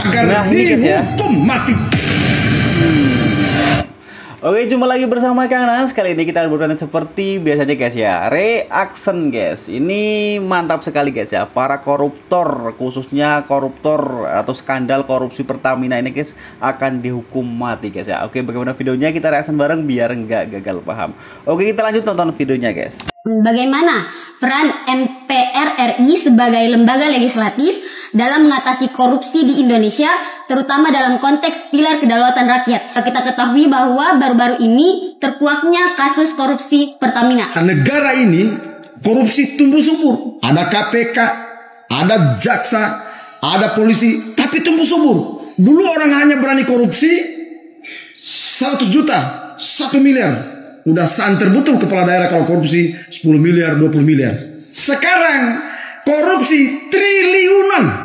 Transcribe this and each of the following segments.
agar dihukum mati. Oke, jumpa lagi bersama Kang Nas. Kali ini kita berkonten seperti biasanya guys ya, reaction guys. Ini mantap sekali guys ya. Para koruptor, khususnya koruptor atau skandal korupsi Pertamina ini guys akan dihukum mati guys ya. Oke, bagaimana videonya, kita reaction bareng biar nggak gagal paham. Oke, kita lanjut tonton videonya guys. Bagaimana peran MPR RI sebagai lembaga legislatif dalam mengatasi korupsi di Indonesia, terutama dalam konteks pilar kedaulatan rakyat? Kita ketahui bahwa baru-baru ini terkuaknya kasus korupsi Pertamina. Negara ini korupsi tumbuh subur. Ada KPK, ada jaksa, ada polisi, tapi tumbuh subur. Dulu orang hanya berani korupsi 100 juta, 1 miliar. Udah santer betul kepala daerah kalau korupsi 10 miliar, 20 miliar. Sekarang korupsi triliunan.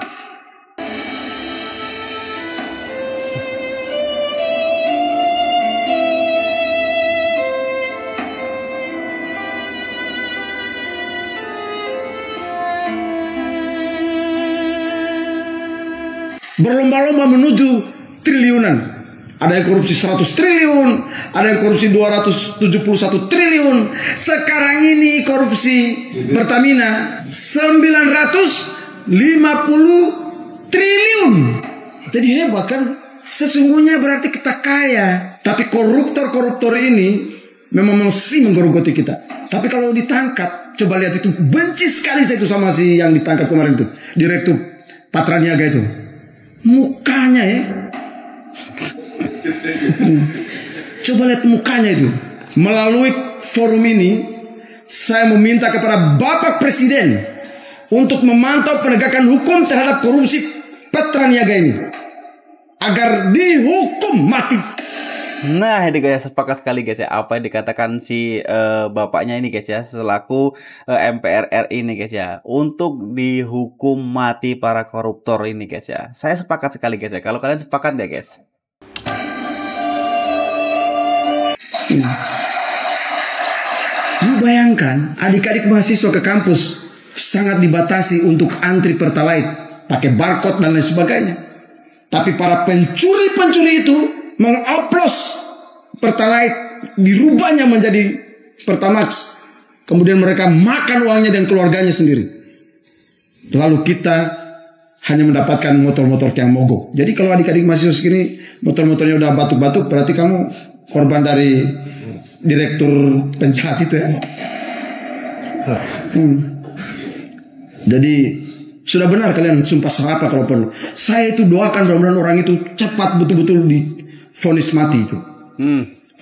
Berlomba-lomba menuju triliunan. Ada yang korupsi 100 triliun, ada yang korupsi 271 triliun. Sekarang ini korupsi Pertamina 950 triliun. Jadi hebat kan? Sesungguhnya berarti kita kaya. Tapi koruptor-koruptor ini memang masih menggerogoti kita. Tapi kalau ditangkap, coba lihat itu, benci sekali saya itu sama si yang ditangkap kemarin itu, Direktur Patraniaga itu. Mukanya ya. Coba lihat mukanya itu. Melalui forum ini, saya meminta kepada Bapak Presiden untuk memantau penegakan hukum terhadap korupsi Patraniaga ini agar dihukum mati. Nah, itu guys, sepakat sekali guys ya apa yang dikatakan si bapaknya ini guys ya, selaku MPR RI ini guys ya, untuk dihukum mati para koruptor ini guys ya. Saya sepakat sekali guys ya. Kalau kalian sepakat ya guys. Lu bayangkan adik-adik mahasiswa ke kampus sangat dibatasi untuk antri Pertalite, pakai barcode dan lain sebagainya. Tapi para pencuri-pencuri itu mengoplos Pertalite, dirubahnya menjadi Pertamax. Kemudian mereka makan uangnya dan keluarganya sendiri. Lalu kita hanya mendapatkan motor-motor yang mogok. Jadi kalau adik-adik mahasiswa segini motor-motornya udah batuk-batuk, berarti kamu korban dari direktur penjahat itu ya. Jadi sudah benar kalian sumpah serapah kalau perlu. Saya itu doakan mudah-mudahan orang itu cepat betul-betul divonis mati itu.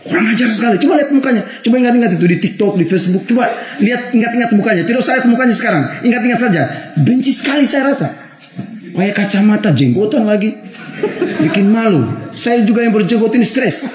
Kurang ajar sekali. Coba lihat mukanya. Coba ingat-ingat itu di TikTok, di Facebook. Coba lihat, ingat-ingat mukanya. Tidak usah lihat mukanya sekarang. Ingat-ingat saja. Benci sekali saya rasa. Pakai kacamata, jenggotan lagi. Bikin malu. Saya juga yang berjenggot ini stres.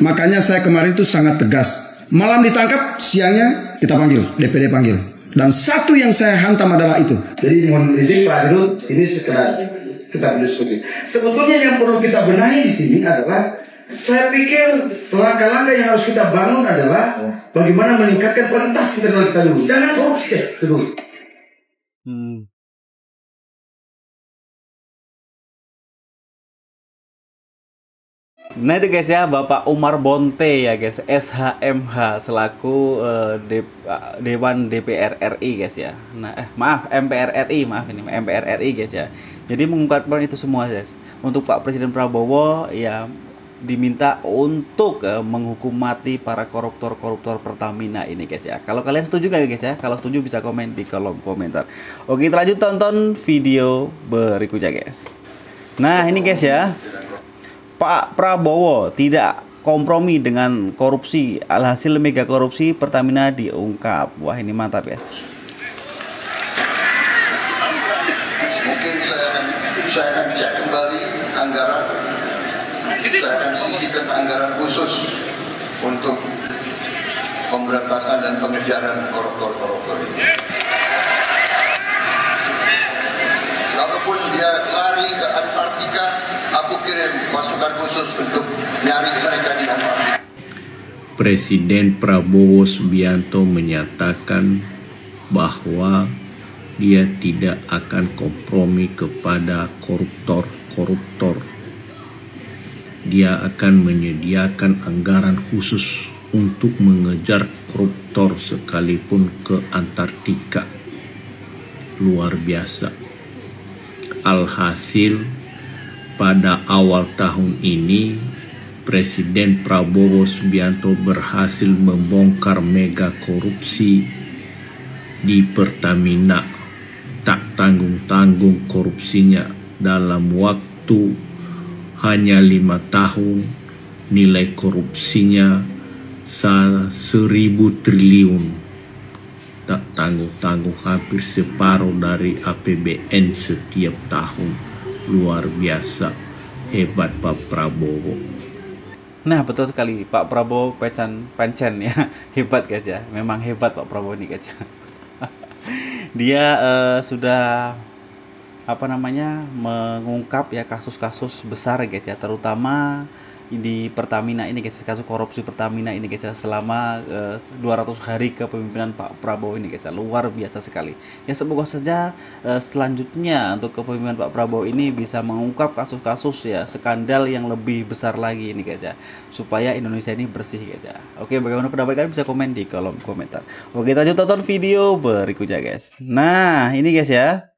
Makanya saya kemarin itu sangat tegas. Malam ditangkap, siangnya kita panggil, DPD panggil. Dan satu yang saya hantam adalah itu. Jadi mohon izin Pak Dirut, ini sekedar kita berdiskusi. Sebetulnya yang perlu kita benahi di sini adalah, saya pikir langkah-langkah yang harus kita bangun adalah bagaimana meningkatkan kualitas internal kita dulu. Jangan korupsi dulu. Nah itu guys ya, Bapak Umar Bonte ya guys, SHMH selaku Dewan DPR RI guys ya. Nah maaf MPR RI, maaf ini MPR RI guys ya. Jadi mengungkapkan itu semua guys. Untuk Pak Presiden Prabowo ya diminta untuk menghukum mati para koruptor-koruptor Pertamina ini guys ya. Kalau kalian setuju gak guys ya? Kalau setuju bisa komen di kolom komentar. Oke, kita lanjut tonton video berikutnya guys. Nah ini guys ya, Pak Prabowo tidak kompromi dengan korupsi, alhasil mega korupsi Pertamina diungkap. Wah ini mantap guys. Mungkin saya akan cek kembali anggaran. Saya akan sisihkan anggaran khusus untuk pemberantasan dan pengejaran koruptor-koruptor ini. Kalaupun dia lari ke Antartika, aku kirim pasukan khusus untuk nyari mereka di Antartika. Presiden Prabowo Subianto menyatakan bahwa dia tidak akan kompromi kepada koruptor. Dia akan menyediakan anggaran khusus untuk mengejar koruptor sekalipun ke Antartika. Luar biasa. Alhasil, pada awal tahun ini, Presiden Prabowo Subianto berhasil membongkar mega korupsi di Pertamina. Tak tanggung-tanggung korupsinya, dalam waktu hanya 5 tahun nilai korupsinya 1.000 triliun. Tak tanggung-tanggung, hampir separuh dari APBN setiap tahun. Luar biasa, hebat Pak Prabowo. Nah, betul sekali, Pak Prabowo pencen ya. Hebat guys ya, memang hebat Pak Prabowo ini guys. Dia sudah mengungkap ya kasus-kasus besar guys ya, terutama di Pertamina ini guys, kasus korupsi Pertamina ini guys ya, selama 200 hari kepemimpinan Pak Prabowo ini guys ya, luar biasa sekali. Ya semoga saja selanjutnya untuk kepemimpinan Pak Prabowo ini bisa mengungkap kasus-kasus ya, skandal yang lebih besar lagi ini guys ya, supaya Indonesia ini bersih guys ya. Oke, bagaimana pendapat kalian bisa komen di kolom komentar. Oke, lanjut tonton video berikutnya guys. Nah, ini guys ya.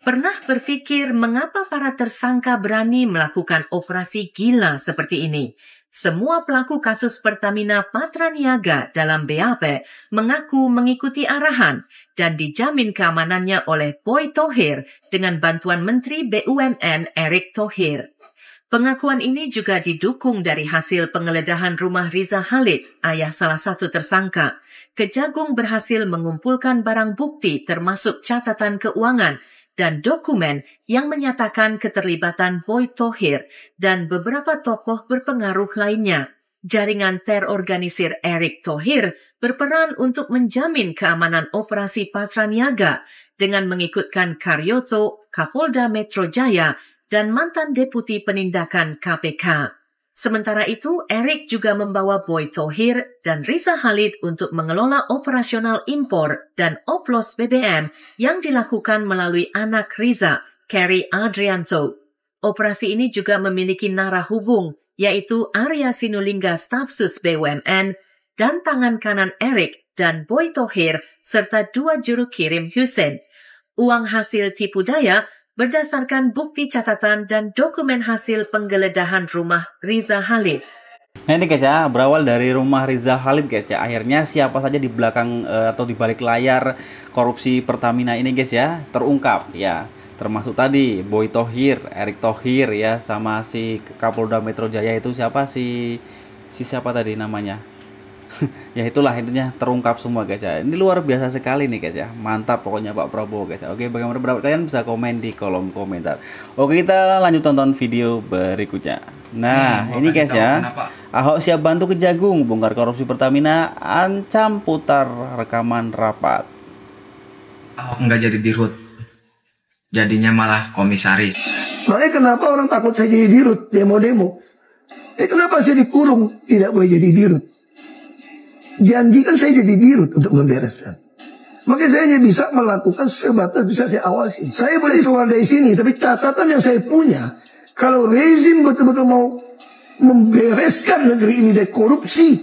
Pernah berpikir mengapa para tersangka berani melakukan operasi gila seperti ini? Semua pelaku kasus Pertamina Patraniaga dalam BAP mengaku mengikuti arahan dan dijamin keamanannya oleh Boy Thohir dengan bantuan Menteri BUMN Erick Thohir. Pengakuan ini juga didukung dari hasil penggeledahan rumah Riza Khalid, ayah salah satu tersangka. Kejagung berhasil mengumpulkan barang bukti termasuk catatan keuangan dan dokumen yang menyatakan keterlibatan Boy Thohir dan beberapa tokoh berpengaruh lainnya. Jaringan terorganisir Erick Thohir berperan untuk menjamin keamanan operasi Patraniaga dengan mengikutkan Karyoto, Kapolda Metro Jaya, dan mantan Deputi Penindakan KPK. Sementara itu, Erick juga membawa Boy Thohir dan Riza Khalid untuk mengelola operasional impor dan oplos BBM yang dilakukan melalui anak Riza, Carrie Adrianto. Operasi ini juga memiliki narah hubung, yaitu Arya Sinulinga Stafsus BUMN dan tangan kanan Erick dan Boy Thohir serta 2 juru kirim Hussein. Uang hasil tipu daya berdasarkan bukti catatan dan dokumen hasil penggeledahan rumah Riza Khalid. Nah ini guys ya, berawal dari rumah Riza Khalid guys ya, akhirnya siapa saja di belakang atau di balik layar korupsi Pertamina ini guys ya, terungkap ya. Termasuk tadi Boy Thohir, Erick Thohir ya, sama si Kapolda Metro Jaya itu siapa, si siapa tadi namanya. Ya itulah intinya, terungkap semua guys ya. Ini luar biasa sekali nih guys ya. Mantap pokoknya Pak Prabowo guys ya. Oke, bagaimana pendapat kalian bisa komen di kolom komentar. Oke, kita lanjut tonton video berikutnya. Nah, ini guys ya. Ahok siap bantu Kejagung bongkar korupsi Pertamina, ancam putar rekaman rapat. Ahok nggak jadi dirut, jadinya malah komisaris. Makanya kenapa orang takut saya jadi dirut, demo-demo. Kenapa saya dikurung, tidak boleh jadi dirut. Janjikan saya jadi dirut untuk membereskan. Makanya saya hanya bisa melakukan sebatas bisa saya awasi. Saya boleh keluar dari sini, tapi catatan yang saya punya, kalau rezim betul-betul mau membereskan negeri ini dari korupsi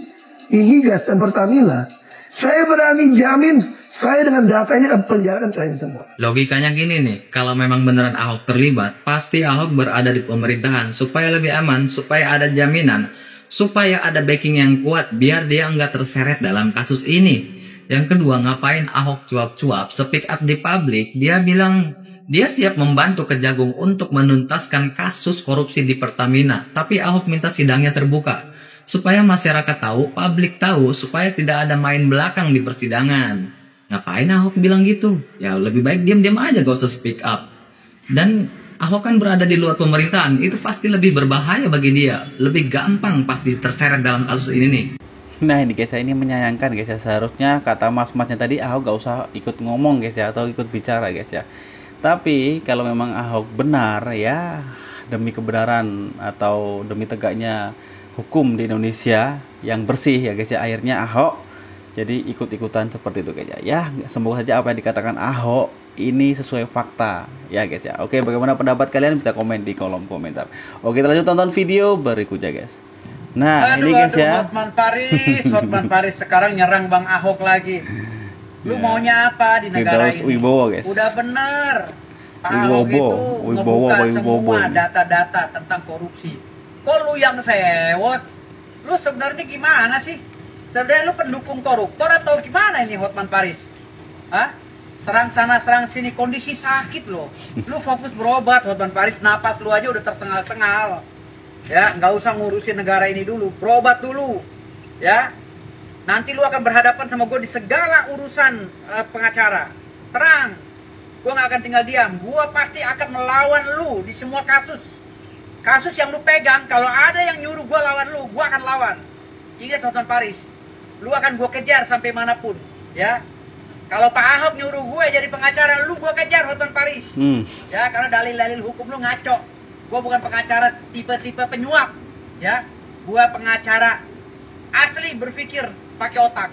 di migas dan Pertamina, saya berani jamin saya dengan data ini akan penjarakan kalian semua. Logikanya gini nih, kalau memang beneran Ahok terlibat, pasti Ahok berada di pemerintahan supaya lebih aman, supaya ada jaminan, supaya ada backing yang kuat biar dia nggak terseret dalam kasus ini. Yang kedua, ngapain Ahok cuap-cuap, speak up di publik, dia bilang dia siap membantu Kejagung untuk menuntaskan kasus korupsi di Pertamina. Tapi Ahok minta sidangnya terbuka, supaya masyarakat tahu, publik tahu, supaya tidak ada main belakang di persidangan. Ngapain Ahok bilang gitu? Ya lebih baik diam-diam aja, gak usah speak up. Dan Ahok kan berada di luar pemerintahan, itu pasti lebih berbahaya bagi dia. Lebih gampang pasti terseret dalam kasus ini nih. Nah ini guys ya, ini menyayangkan guys ya. Seharusnya kata mas-masnya tadi Ahok gak usah ikut ngomong guys ya, atau ikut bicara guys ya. Tapi kalau memang Ahok benar ya, demi kebenaran atau demi tegaknya hukum di Indonesia yang bersih ya guys ya, akhirnya Ahok Jadi ikut-ikutan seperti itu guys ya. Semoga saja apa yang dikatakan Ahok ini sesuai fakta ya guys ya. Oke, bagaimana pendapat kalian bisa komen di kolom komentar. Oke, kita lanjut tonton video berikutnya guys. Nah, ini guys ya. Hotman Paris sekarang nyerang Bang Ahok lagi. Lu maunya apa di negara Firdaus ini? Wibowo guys. Udah bener. Pak Ahok itu ngebuka semua data-data tentang korupsi. Kok lu yang sewot? Lu sebenarnya gimana sih? Sebenarnya lu pendukung koruptor atau gimana ini Hotman Paris? Hah? Serang sana serang sini, kondisi sakit loh. Lu fokus berobat Hotman Paris, napas lu aja udah tersengal-sengal. Ya, nggak usah ngurusin negara ini dulu, berobat dulu. Ya. Nanti lu akan berhadapan sama gue di segala urusan pengacara. Terang. Gue nggak akan tinggal diam. Gue pasti akan melawan lu di semua kasus. Kasus yang lu pegang, kalau ada yang nyuruh gue lawan lu, gue akan lawan. Ingat Hotman Paris, lu akan gue kejar sampai manapun, ya. Kalau Pak Ahok nyuruh gue jadi pengacara, lu gue kejar Hotman Paris, ya. Karena dalil-dalil hukum lu ngaco. Gue bukan pengacara tipe-tipe penyuap, ya. Gue pengacara asli berpikir pakai otak,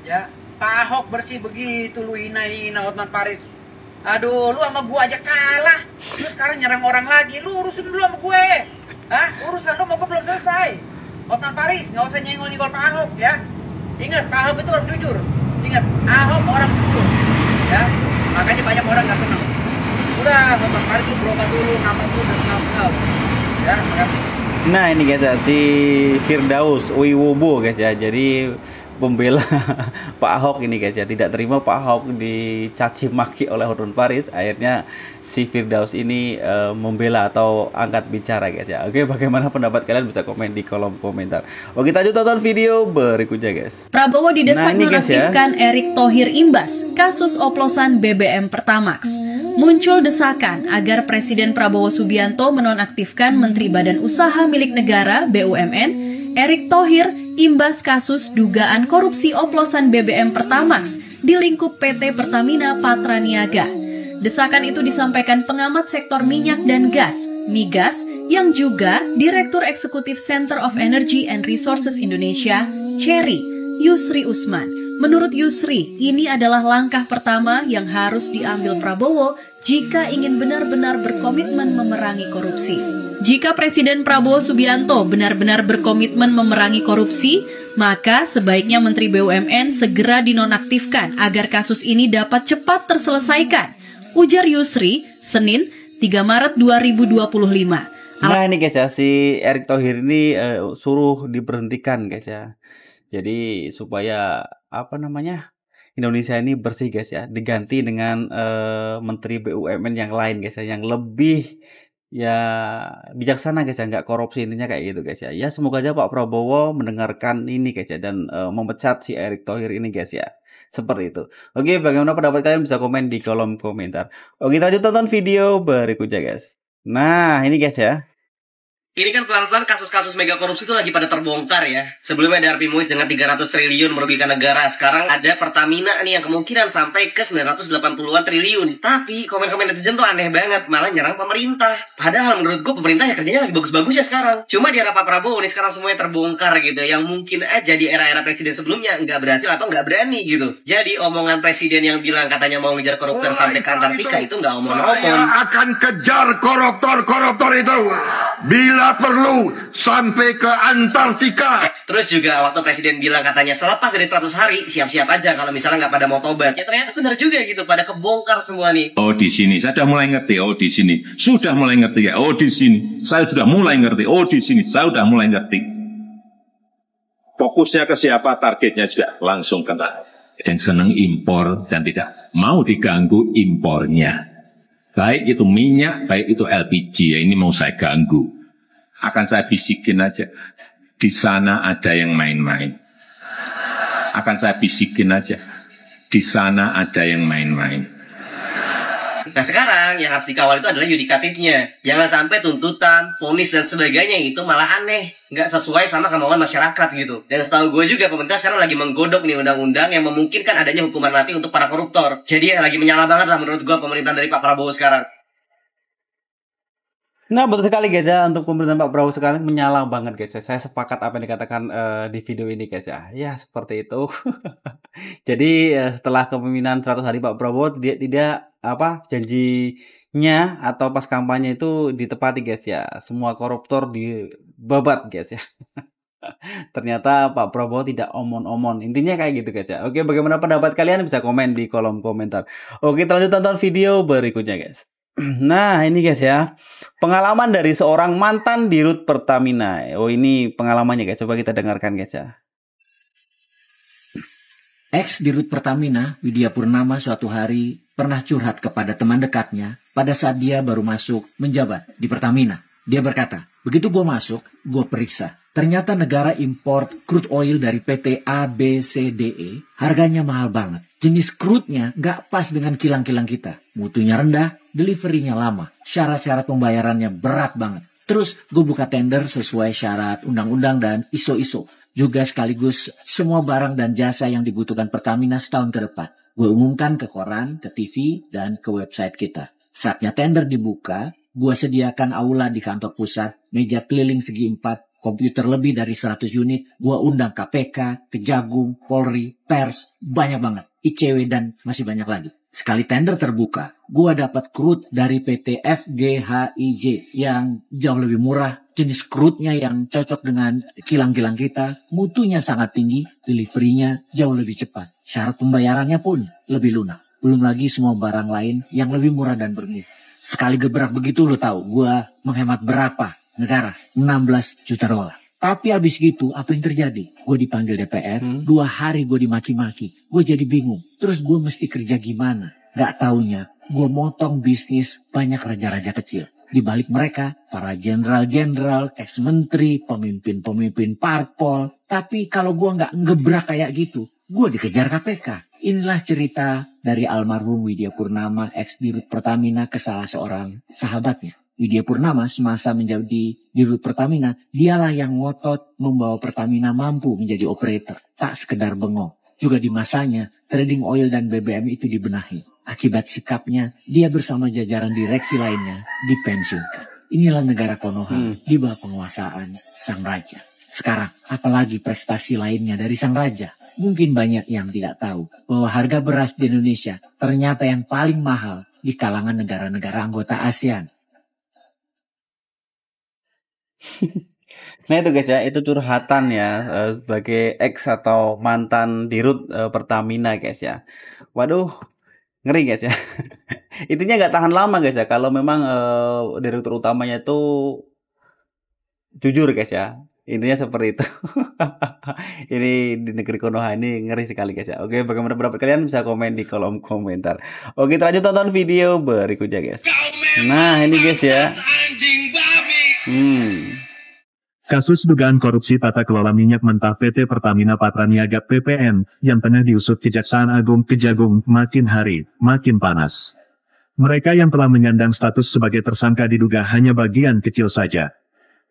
ya. Pak Ahok bersih begitu, lu hina-hina Hotman Paris. Aduh, lu sama gue aja kalah. Lu sekarang nyerang orang lagi. Lu urusin dulu sama gue. Hah? Urusan lu sama gue belum selesai. Hotman Paris, nggak usah nyenggol-nyenggol Pak Ahok ya. Ingat, Pak Ahok itu orang jujur. Ingat, Ahok orang jujur. Ya, makanya banyak orang nggak senang. Udah, Hotman Paris lu berobat dulu, nama lu udah senang-senang. Ya, makasih. Nah ini guys ya, si Firdaus Wibowo guys ya. Jadi pembela Pak Ahok ini guys ya, tidak terima Pak Ahok dicaci maki oleh Hotman Paris. Akhirnya si Firdaus ini membela atau angkat bicara guys ya. Oke, bagaimana pendapat kalian bisa komen di kolom komentar. Oke, kita lanjut tonton video berikutnya guys. Prabowo didesak menonaktifkan Erick Thohir imbas kasus oplosan BBM Pertamax. Muncul desakan agar Presiden Prabowo Subianto menonaktifkan Menteri Badan Usaha Milik Negara BUMN Erick Thohir imbas kasus dugaan korupsi oplosan BBM Pertamax di lingkup PT Pertamina Patraniaga. Desakan itu disampaikan pengamat sektor minyak dan gas, Migas, yang juga Direktur Eksekutif Center of Energy and Resources Indonesia, CERI, Yusri Usman. Menurut Yusri, ini adalah langkah pertama yang harus diambil Prabowo jika ingin benar-benar berkomitmen memerangi korupsi. Jika Presiden Prabowo Subianto benar-benar berkomitmen memerangi korupsi, maka sebaiknya Menteri BUMN segera dinonaktifkan agar kasus ini dapat cepat terselesaikan, ujar Yusri, Senin, 3 Maret 2025. Nah ini guys ya, si Erick Thohir ini suruh diberhentikan guys ya. Jadi supaya Indonesia ini bersih guys ya, diganti dengan Menteri BUMN yang lain guys ya, yang lebih ya bijaksana guys ya, nggak korupsi, intinya kayak gitu guys ya. Ya semoga aja Pak Prabowo mendengarkan ini guys ya, dan memecat si Erick Thohir ini guys ya. Seperti itu. Oke, bagaimana pendapat kalian bisa komen di kolom komentar. Oke, kita lanjut tonton video berikutnya guys. Nah ini guys ya. Ini kan pelan-pelan kasus-kasus mega korupsi itu lagi pada terbongkar ya. Sebelumnya ada Harvey Mois dengan 300 triliun merugikan negara. Sekarang ada Pertamina nih yang kemungkinan sampai ke 980-an triliun. Tapi komen-komen netizen tuh aneh banget, malah nyerang pemerintah. Padahal menurut gue pemerintah ya kerjanya lagi bagus-bagus ya sekarang. Cuma di era Pak Prabowo nih sekarang semuanya terbongkar gitu. Yang mungkin aja di era-era presiden sebelumnya nggak berhasil atau nggak berani gitu. Jadi omongan presiden yang bilang katanya mau ngejar koruptor sampai ke Antartika itu nggak omong-omong. Saya akan kejar koruptor itu. Bila perlu sampai ke Antartika. Terus juga waktu presiden bilang katanya selepas dari 100 hari siap-siap aja kalau misalnya nggak pada mau tobat. Ya ternyata benar juga gitu, pada kebongkar semua nih. Oh di sini saya sudah mulai ngerti. Oh di sini sudah mulai ngerti ya. Oh di sini saya sudah mulai ngerti. Oh di sini saya sudah mulai ngerti. Fokusnya ke siapa, targetnya juga langsung kena. Yang senang impor dan tidak mau diganggu impornya. Baik itu minyak, baik itu LPG, ya ini mau saya ganggu. Akan saya bisikin aja, di sana ada yang main-main. Akan saya bisikin aja, di sana ada yang main-main. Nah sekarang yang harus dikawal itu adalah yudikatifnya. Jangan sampai tuntutan, vonis dan sebagainya itu malah aneh, nggak sesuai sama kemauan masyarakat gitu. Dan setahu gue juga pemerintah sekarang lagi menggodok nih undang-undang yang memungkinkan adanya hukuman mati untuk para koruptor. Jadi ya lagi menyala banget lah menurut gue pemerintahan dari Pak Prabowo sekarang. Nah, betul sekali guys ya, untuk pemerintahan Pak Prabowo sekarang menyala banget guys ya. Saya sepakat apa yang dikatakan di video ini guys ya. Ya, seperti itu. Jadi setelah kepemimpinan 100 hari Pak Prabowo, dia tidak janjinya atau pas kampanye itu ditepati guys ya. Semua koruptor dibabat guys ya. Ternyata Pak Prabowo tidak omon-omon. Intinya kayak gitu guys ya. Oke, bagaimana pendapat kalian? Bisa komen di kolom komentar. Oke, kita lanjut tonton video berikutnya guys. Nah, ini guys ya, pengalaman dari seorang mantan dirut Pertamina. Oh, ini pengalamannya guys. Coba kita dengarkan guys ya. Ex dirut Pertamina, Widya Purnama, suatu hari pernah curhat kepada teman dekatnya pada saat dia baru masuk menjabat di Pertamina. Dia berkata, begitu gue masuk, gue periksa. Ternyata negara import crude oil dari PT ABCDE harganya mahal banget. Jenis crude-nya nggak pas dengan kilang-kilang kita. Mutunya rendah, delivery-nya lama. Syarat-syarat pembayarannya berat banget. Terus gue buka tender sesuai syarat undang-undang dan ISO-ISO. Juga sekaligus semua barang dan jasa yang dibutuhkan Pertamina setahun ke depan. Gue umumkan ke koran, ke TV, dan ke website kita. Saatnya tender dibuka, gue sediakan aula di kantor pusat, meja keliling segi 4, komputer lebih dari 100 unit, gua undang KPK, Kejagung, Polri, pers, banyak banget, ICW dan masih banyak lagi. Sekali tender terbuka, gua dapat crude dari PT FGHIJ yang jauh lebih murah, jenis crude-nya yang cocok dengan kilang-kilang kita, mutunya sangat tinggi, delivery-nya jauh lebih cepat. Syarat pembayarannya pun lebih lunak. Belum lagi semua barang lain yang lebih murah dan bermutu. Sekali gebrak begitu lo tahu, gua menghemat berapa? Negara, 16 juta dolar. Tapi habis gitu, apa yang terjadi? Gue dipanggil DPR, 2 hari gue dimaki-maki. Gue jadi bingung. Terus gue mesti kerja gimana? Gak taunya, gue motong bisnis banyak raja-raja kecil. Di balik mereka, para jenderal-jenderal, ex-menteri, pemimpin-pemimpin parpol. Tapi kalau gue gak ngebrak kayak gitu, gue dikejar KPK. Inilah cerita dari almarhum Widya Purnama, ex-dirut Pertamina, ke salah seorang sahabatnya. Widya Purnama semasa menjadi dirut Pertamina, dialah yang ngotot membawa Pertamina mampu menjadi operator. Tak sekedar bengong. Juga di masanya, trading oil dan BBM itu dibenahi. Akibat sikapnya, dia bersama jajaran direksi lainnya dipensiunkan. Inilah negara Konoha di bawah penguasaan Sang Raja. Sekarang, apalagi prestasi lainnya dari Sang Raja? Mungkin banyak yang tidak tahu bahwa harga beras di Indonesia ternyata yang paling mahal di kalangan negara-negara anggota ASEAN. Nah itu guys ya, itu curhatan ya sebagai ex atau mantan dirut Pertamina guys ya. Waduh, ngeri guys ya. Intinya nggak tahan lama guys ya. Kalau memang direktur utamanya itu jujur guys ya. Intinya seperti itu. Ini di negeri Konoha ini ngeri sekali guys ya. Oke, bagaimana pendapat kalian? Bisa komen di kolom komentar. Oke, kita lanjut tonton video berikutnya guys. Nah ini guys ya. Kasus dugaan korupsi tata kelola minyak mentah PT Pertamina Patraniaga PPN yang tengah diusut Kejaksaan Agung Kejagung makin hari makin panas. Mereka yang telah menyandang status sebagai tersangka diduga hanya bagian kecil saja.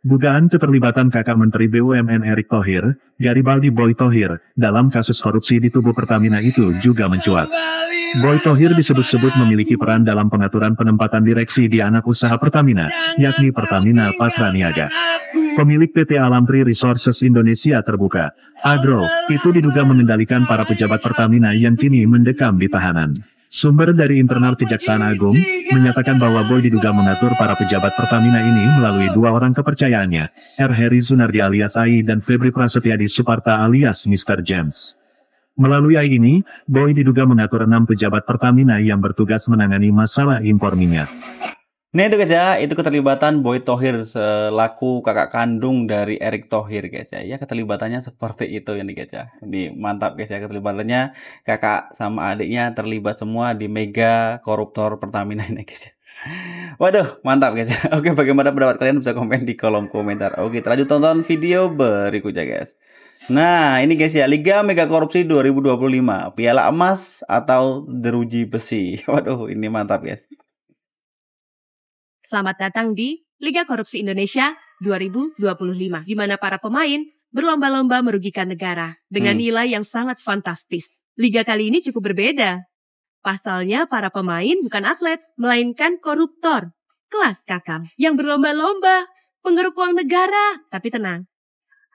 Dugaan keterlibatan kakak Menteri BUMN Erick Thohir, Garibaldi Boy Thohir, dalam kasus korupsi di tubuh Pertamina itu juga mencuat. Boy Thohir disebut-sebut memiliki peran dalam pengaturan penempatan direksi di anak usaha Pertamina, yakni Pertamina Patraniaga. Pemilik PT Alamtri Resources Indonesia Terbuka, Agro, itu diduga mengendalikan para pejabat Pertamina yang kini mendekam di tahanan. Sumber dari internal Kejaksaan Agung menyatakan bahwa Boy diduga mengatur para pejabat Pertamina ini melalui 2 orang kepercayaannya, R. Heri Sunardi alias AI dan Febri Prasetyadi Suparta alias Mr. James. Melalui AI ini, Boy diduga mengatur 6 pejabat Pertamina yang bertugas menangani masalah impor minyak. Nah itu guys ya, itu keterlibatan Boy Thohir selaku kakak kandung dari Erick Thohir guys ya. Ya keterlibatannya seperti itu ya nih guys ya. Ini mantap guys ya, keterlibatannya kakak sama adiknya terlibat semua di mega koruptor Pertamina ini guys ya. Waduh, mantap guys ya. Oke, bagaimana pendapat kalian? Bisa komen di kolom komentar. Oke, lanjut tonton video berikutnya guys. Nah ini guys ya, Liga Mega Korupsi 2025, Piala Emas atau Jeruji Besi. Waduh, ini mantap guys. Selamat datang di Liga Korupsi Indonesia 2025, di mana para pemain berlomba-lomba merugikan negara dengan nilai yang sangat fantastis. Liga kali ini cukup berbeda. Pasalnya para pemain bukan atlet, melainkan koruptor. kelas kakap yang berlomba-lomba penggeruk uang negara. Tapi tenang,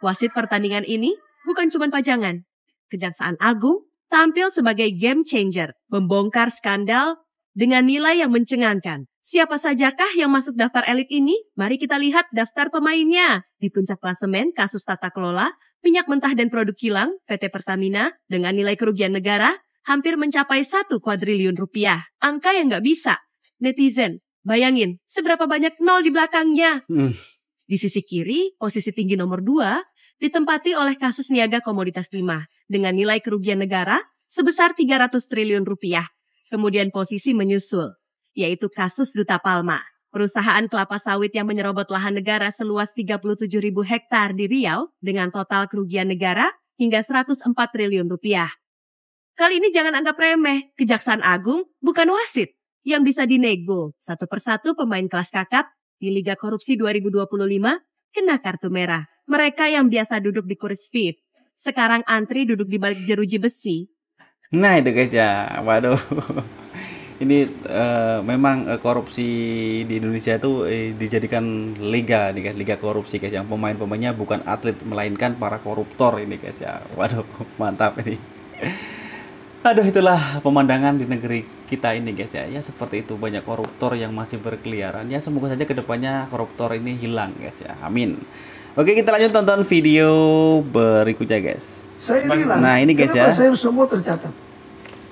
wasit pertandingan ini bukan cuma pajangan. Kejaksaan Agung tampil sebagai game changer, membongkar skandal dengan nilai yang mencengangkan. Siapa sajakah yang masuk daftar elit ini? Mari kita lihat daftar pemainnya. Di puncak klasemen kasus tata kelola minyak mentah dan produk kilang, PT Pertamina dengan nilai kerugian negara hampir mencapai 1 kuadriliun rupiah. Angka yang nggak bisa. Netizen, bayangin seberapa banyak nol di belakangnya. Di sisi kiri, posisi tinggi nomor 2 ditempati oleh kasus niaga komoditas timah dengan nilai kerugian negara sebesar 300 triliun rupiah. Kemudian posisi menyusul, yaitu kasus Duta Palma, perusahaan kelapa sawit yang menyerobot lahan negara seluas 37.000 hektar di Riau dengan total kerugian negara hingga 104 triliun rupiah. Kali ini jangan anggap remeh, Kejaksaan Agung bukan wasit yang bisa dinego. Satu persatu pemain kelas kakap di Liga Korupsi 2025 kena kartu merah. Mereka yang biasa duduk di kursi VIP, sekarang antri duduk di balik jeruji besi. Nah itu guys ya, waduh. Ini memang korupsi di Indonesia itu dijadikan liga nih guys, liga korupsi guys, yang pemain-pemainnya bukan atlet melainkan para koruptor ini guys ya. Waduh, mantap ini. Aduh, itulah pemandangan di negeri kita ini guys ya. Ya seperti itu, banyak koruptor yang masih berkeliaran. Ya semoga saja kedepannya koruptor ini hilang guys ya. Amin. Oke, kita lanjut tonton video berikutnya guys. Saya bilang, nah ini guys ya. Saya semua tercatat.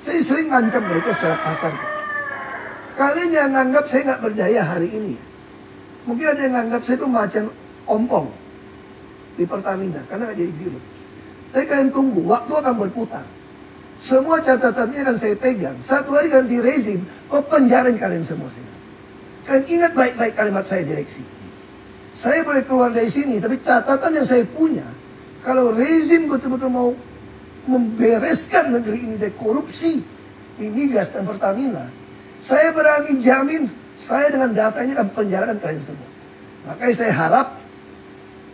Saya sering ngancam mereka secara kasar. Kalian yang nganggap saya nggak berdaya hari ini. Mungkin ada yang nganggap saya itu macan ompong di Pertamina karena nggak jadi dirut. Tapi kalian tunggu, waktu akan berputar. Semua catatannya akan saya pegang. Satu hari ganti rezim, penjarain kalian semua. Kalian ingat baik-baik kalimat saya direksi. Saya boleh keluar dari sini, tapi catatan yang saya punya, kalau rezim betul-betul mau membereskan negeri ini dari korupsi di migas dan Pertamina, saya berani jamin saya dengan data ini akan penjarakan kalian semua. Makanya saya harap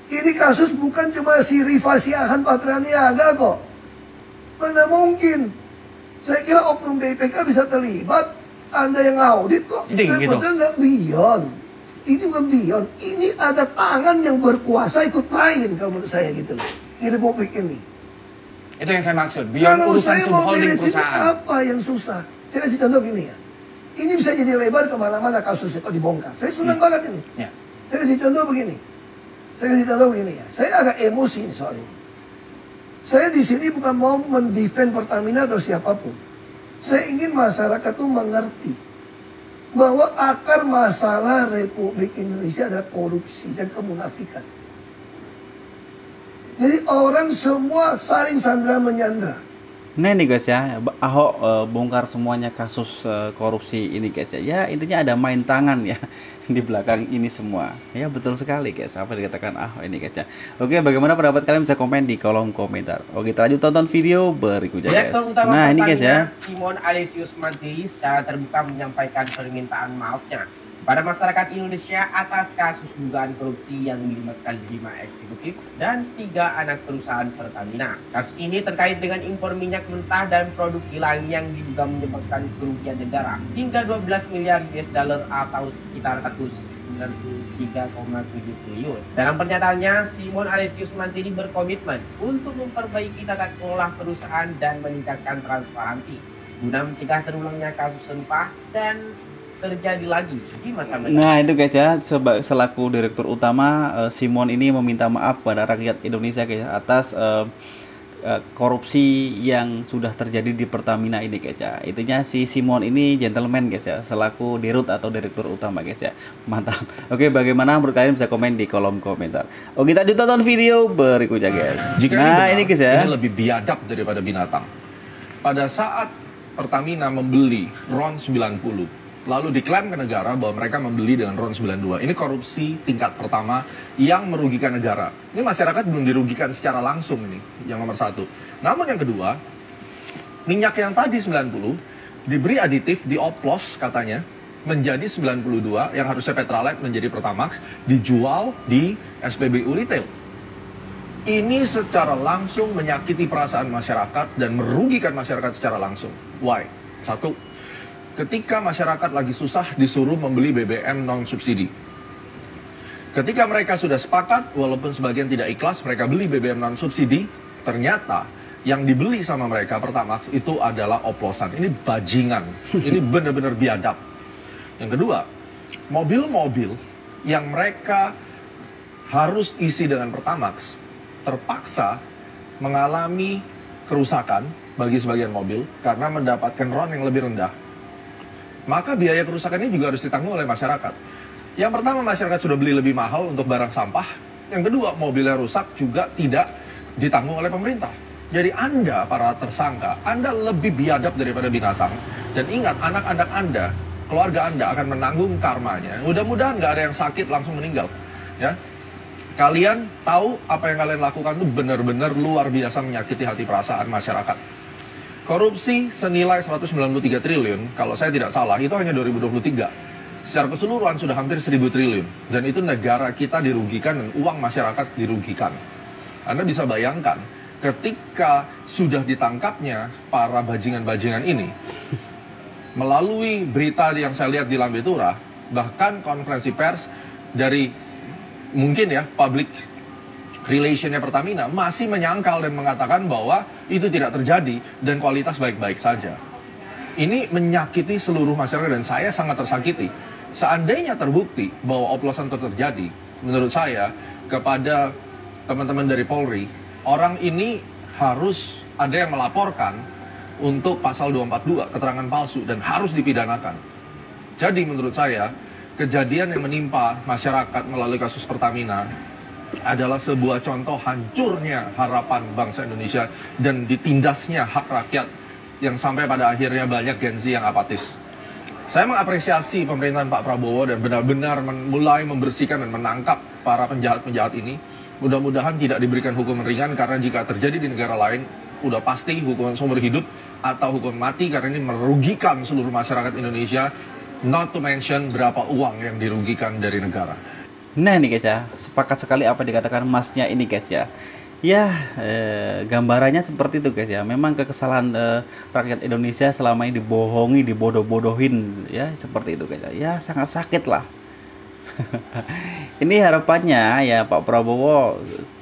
ini kasus bukan cuma si Rifa Siahan Patraniaga kok. Mana mungkin? Saya kira oknum BPK bisa terlibat. Anda yang audit kok. Sebetulnya nggak beyond. Ini bukan beyond. Ini ada tangan yang berkuasa ikut main kalau menurut saya gitu loh. Di Republik ini. Itu yang saya maksud. Beyond urusan subholding perusahaan. Apa yang susah? Saya kasih contoh gini ya. Ini bisa jadi lebar kemana-mana kasusnya kok dibongkar. Saya senang banget ini. Ya. Saya kasih contoh begini. Saya agak emosi soal ini. Saya di sini bukan mau mendefend Pertamina atau siapapun. Saya ingin masyarakat itu mengerti bahwa akar masalah Republik Indonesia adalah korupsi dan kemunafikan. Jadi orang semua saling sandra menyandra. Nah ini guys ya, Ahok bongkar semuanya kasus korupsi ini guys ya. Ya intinya ada main tangan ya di belakang ini semua. Ya betul sekali guys apa dikatakan Ahok ini guys ya. Oke, bagaimana pendapat kalian, bisa komen di kolom komentar. Oke, kita lanjut tonton video berikutnya guys. Nah ini guys ya, Simon Alesius Mantili secara terbuka menyampaikan permintaan maafnya pada masyarakat Indonesia atas kasus dugaan korupsi yang melibatkan 5 eksekutif dan 3 anak perusahaan Pertamina. Kasus ini terkait dengan impor minyak mentah dan produk kilang yang diduga menyebabkan kerugian negara hingga 12 miliar US dollar atau sekitar 193,7 triliun. Dalam pernyataannya, Simon Alesius Mantili berkomitmen untuk memperbaiki tata kelola perusahaan dan meningkatkan transparansi guna mencegah terulangnya kasus serupa dan terjadi lagi di masa mendatang. Nah itu guys ya, selaku direktur utama Simon ini meminta maaf pada rakyat Indonesia guys ya, atas korupsi yang sudah terjadi di Pertamina ini guys ya. Intinya si Simon ini gentleman guys ya, selaku dirut atau direktur utama guys ya. Mantap. Oke, bagaimana menurut kalian, bisa komen di kolom komentar. Oke, kita tonton video berikutnya guys. Nah ini guys ya, ini lebih biadab daripada binatang. Pada saat Pertamina membeli RON 90, lalu diklaim ke negara bahwa mereka membeli dengan RON 92. Ini korupsi tingkat pertama yang merugikan negara. Ini masyarakat belum dirugikan secara langsung, ini yang nomor 1. Namun yang kedua, minyak yang tadi 90 diberi aditif, dioplos katanya menjadi 92, yang harusnya Petralite menjadi Pertamax, dijual di SPBU retail. Ini secara langsung menyakiti perasaan masyarakat dan merugikan masyarakat secara langsung. Why? 1, ketika masyarakat lagi susah disuruh membeli BBM non-subsidi. Ketika mereka sudah sepakat, walaupun sebagian tidak ikhlas, mereka beli BBM non-subsidi, ternyata yang dibeli sama mereka pertama itu adalah oplosan. Ini bajingan, ini benar-benar biadab. Yang kedua, mobil-mobil yang mereka harus isi dengan Pertamax terpaksa mengalami kerusakan bagi sebagian mobil karena mendapatkan RON yang lebih rendah. Maka biaya kerusakan ini juga harus ditanggung oleh masyarakat. Yang pertama, masyarakat sudah beli lebih mahal untuk barang sampah. Yang kedua, mobilnya rusak juga tidak ditanggung oleh pemerintah. Jadi Anda, para tersangka, Anda lebih biadab daripada binatang. Dan ingat, anak-anak Anda, keluarga Anda akan menanggung karmanya. Mudah-mudahan nggak ada yang sakit langsung meninggal. Ya, kalian tahu apa yang kalian lakukan itu benar-benar luar biasa menyakiti hati perasaan masyarakat. Korupsi senilai 193 triliun, kalau saya tidak salah, itu hanya 2023. Secara keseluruhan sudah hampir 1.000 triliun. Dan itu negara kita dirugikan dan uang masyarakat dirugikan. Anda bisa bayangkan, ketika sudah ditangkapnya para bajingan-bajingan ini, melalui berita yang saya lihat di Lambe Tura, bahkan konferensi pers dari mungkin ya public relationnya Pertamina masih menyangkal dan mengatakan bahwa itu tidak terjadi dan kualitas baik-baik saja. Ini menyakiti seluruh masyarakat dan saya sangat tersakiti. Seandainya terbukti bahwa oplosan itu terjadi, menurut saya kepada teman-teman dari Polri, orang ini harus ada yang melaporkan untuk pasal 242, keterangan palsu, dan harus dipidanakan. Jadi menurut saya, kejadian yang menimpa masyarakat melalui kasus Pertamina adalah sebuah contoh hancurnya harapan bangsa Indonesia dan ditindasnya hak rakyat yang sampai pada akhirnya banyak Gen Z yang apatis. Saya mengapresiasi pemerintahan Pak Prabowo dan benar-benar mulai membersihkan dan menangkap para penjahat-penjahat ini. Mudah-mudahan tidak diberikan hukuman ringan karena jika terjadi di negara lain, udah pasti hukuman seumur hidup atau hukuman mati karena ini merugikan seluruh masyarakat Indonesia. Not to mention berapa uang yang dirugikan dari negara. Nah nih guys ya, sepakat sekali apa dikatakan masnya ini guys ya. Ya, gambarannya seperti itu guys ya. Memang kekesalan rakyat Indonesia selama ini dibohongi, dibodoh-bodohin ya, seperti itu guys ya. Ya sangat sakit lah. Ini harapannya ya Pak Prabowo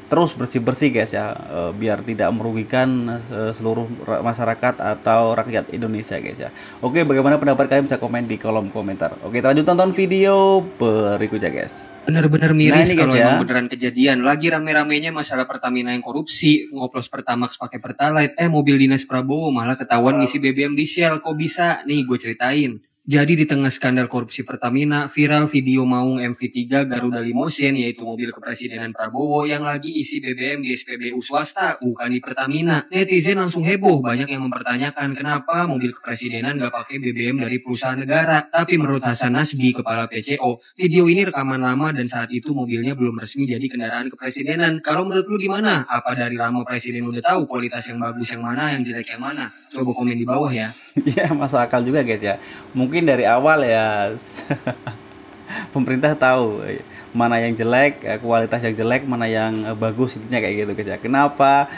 terus bersih-bersih guys ya, biar tidak merugikan seluruh masyarakat atau rakyat Indonesia guys ya. Oke, bagaimana pendapat kalian bisa komen di kolom komentar. Oke, lanjut tonton video berikutnya guys. Bener-bener miris kalau ya, emang beneran kejadian. Lagi rame-ramenya masalah Pertamina yang korupsi, ngoplos Pertamax pakai Pertalite, mobil dinas Prabowo malah ketahuan ngisi BBM di Shell. Kok bisa? Nih gue ceritain. Jadi di tengah skandal korupsi Pertamina, viral video maung MV3 Garuda Limousine, yaitu mobil kepresidenan Prabowo yang lagi isi BBM di SPBU swasta, bukan di Pertamina. Netizen langsung heboh, banyak yang mempertanyakan kenapa mobil kepresidenan gak pakai BBM dari perusahaan negara. Tapi menurut Hasan Nasbi, kepala PCO, video ini rekaman lama dan saat itu mobilnya belum resmi jadi kendaraan kepresidenan. Kalau menurut lu gimana? Apa dari lama presiden udah tahu kualitas yang bagus yang mana, yang jelek yang mana? Coba komen di bawah ya. Ya masuk akal juga guys ya. Mungkin dari awal ya pemerintah tahu mana yang jelek, kualitas yang jelek, mana yang bagus, intinya kayak gitu guys ya. Kenapa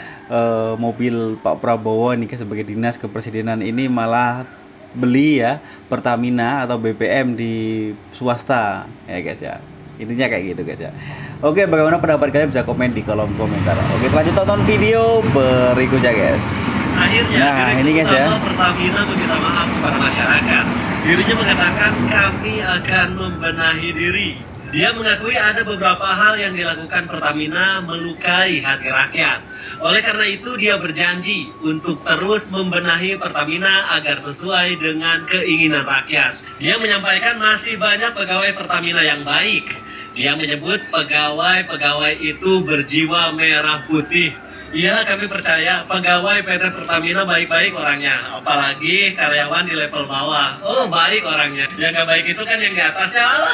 mobil Pak Prabowo ini sebagai dinas kepresidenan ini malah beli ya Pertamina atau BBM di swasta ya guys ya. Intinya kayak gitu guys ya. Oke, bagaimana pendapat kalian bisa komen di kolom komentar. Oke, lanjut tonton video berikutnya guys. Akhirnya, nah ini guys ya, Pertamina meminta maaf kepada masyarakat. Dirinya mengatakan kami akan membenahi diri. Dia mengakui ada beberapa hal yang dilakukan Pertamina melukai hati rakyat. Oleh karena itu dia berjanji untuk terus membenahi Pertamina agar sesuai dengan keinginan rakyat. Dia menyampaikan masih banyak pegawai Pertamina yang baik. Dia menyebut pegawai-pegawai itu berjiwa merah putih. Iya, kami percaya pegawai PT Pertamina baik-baik orangnya, apalagi karyawan di level bawah. Oh, baik orangnya. Yang gak baik itu kan yang di atasnya.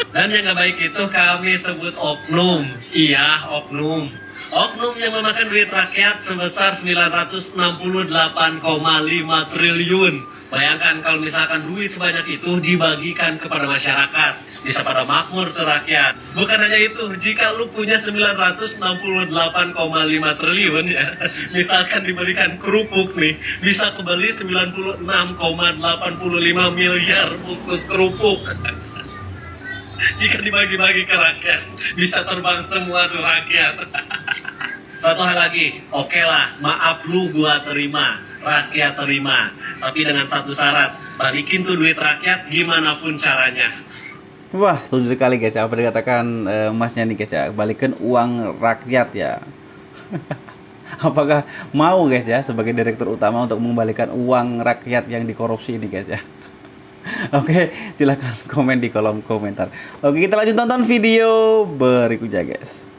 Dan yang gak baik itu kami sebut oknum. Iya, oknum. Oknum yang memakan duit rakyat sebesar 968,5 triliun. Bayangkan kalau misalkan duit sebanyak itu dibagikan kepada masyarakat, bisa pada makmur tuh rakyat. Bukan hanya itu, jika lu punya 968,5 triliun ya, misalkan dibelikan kerupuk nih, bisa kebeli 96,85 miliar bungkus kerupuk. Jika dibagi-bagi ke rakyat, bisa terbang semua tuh rakyat. Satu hal lagi, oke lah, maaf lu gua terima, rakyat terima. Tapi dengan satu syarat, balikin tuh duit rakyat gimana pun caranya. Wah, setuju sekali guys ya, apa dikatakan masnya nih guys ya, balikin uang rakyat ya. Apakah mau guys ya sebagai direktur utama untuk mengembalikan uang rakyat yang dikorupsi ini guys ya? Oke, silahkan komen di kolom komentar. Oke, kita lanjut tonton video berikutnya guys.